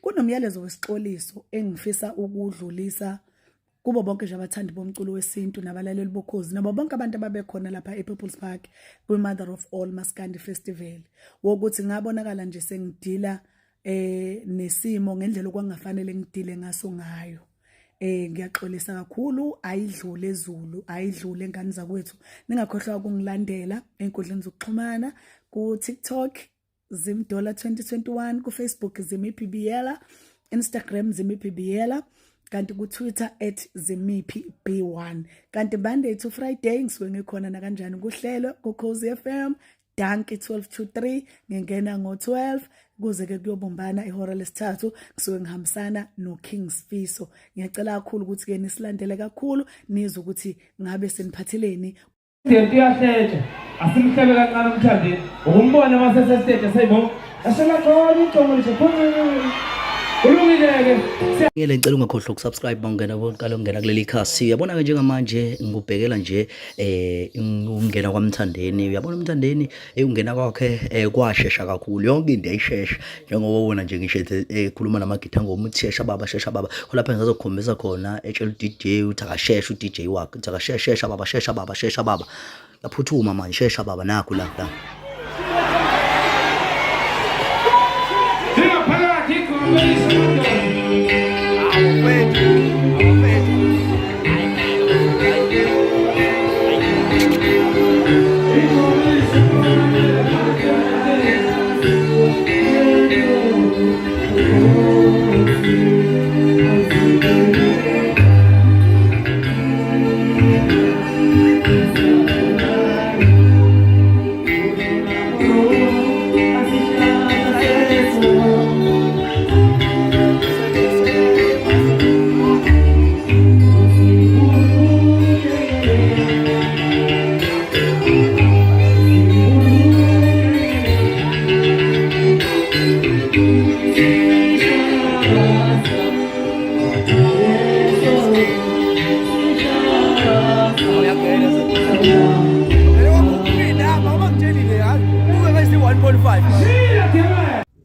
Kunomyalezo wesixoliso engifisa ukudlulisa kubo bonke nje abathandi bomculo wesintu nabalaleli bokhozi nabo bonke abantu ababekhona lapha ePeople's Park kwi-Mother of All Maskandi Festival wokuthi ngabonakala nje sengidila nesimo ngendlela okwangafanele ngidile ngaso ngayo. Ngiyaxolisa kakhulu, ayidlule ezulu, ayidlule ngani zakwethu. Ningakhohlwa ukungilandela enkundleni zokuxhumana ku TikTok Zimdollar 2021, ku Facebook ZimiPBL, Instagram ZimiPBL, kanti ku Twitter @ZimiPB1. Kanti Monday to Friday ngisuke ngikhona na kanjani kuhlelo ku Cozy FM Danki 12 to 3 ngingena ngo12 kuze ke kuyobumbana ihora lesithathu ngisuke ngihambisana no King Sifiso. Ngiyacela kakhulu ukuthi ke nisilandele kakhulu nizwe ukuthi ngabe seniphatheleni. Into yahleja asimhlebe kancane uMthandeni ukumbona masese stage sayibona ashela khona ukuxolisa khona ulungileke ngele ngicela ungakhohlwa ukusubscribe bangena bonke ungena kuleli khasi. Uyabona ke njengamanje ngikubhekela nje ungena kwaMthandeni. Uyabona uMthandeni ungena kwakhe kwashesha kakhulu, yonke into ayishesha njengoba ubona nje ngisho ekhuluma namagitha ngoma uthi shesha baba lapha ngizokukhombisa khona etshela uDJ uthi akashesha uDJ wakhe uthi akashesha baba laphuthuma manje shesha baba nakho la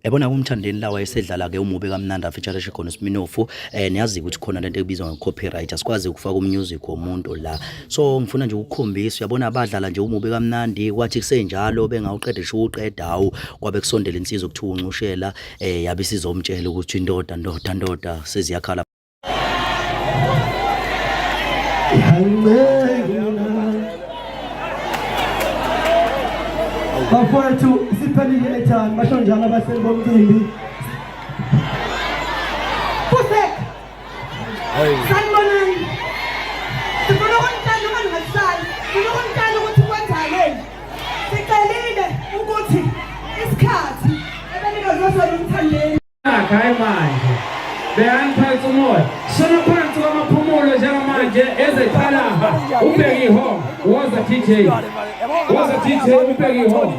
Ebona kuMthandeni la wayesedlala ke umubi kaMnandi feature khona uSminofu. Niyazi ukuthi khona lento ebizwa ngecopyright, asikwazi ukufaka umusic womuntu la. So ngifuna nje ukukhombisa, uyabona abadlala nje umubi kaMnandi kwathi kusenjalo bengawuqeda nje uqedawu kwabe kusondela insizwa ukuthiwa uncushela yabe sizomtshela ukuthi indoda seziyakhala. Bafowethu siphelile ethani basho njalo abaseli bomcimbi. Kusek sanibonani, sifuna ukuntanda uma ningahlali, sifuna ukuntanda ukuthi kwenzakeni. Sicelile ukuthi isikhathi ebenikezwe uMthandeni hayi manje beyaniphatha umoya shona phansi kwamaphumulo njengamanje ezekhalaha ubheke ihome woza DJ ubheke ihome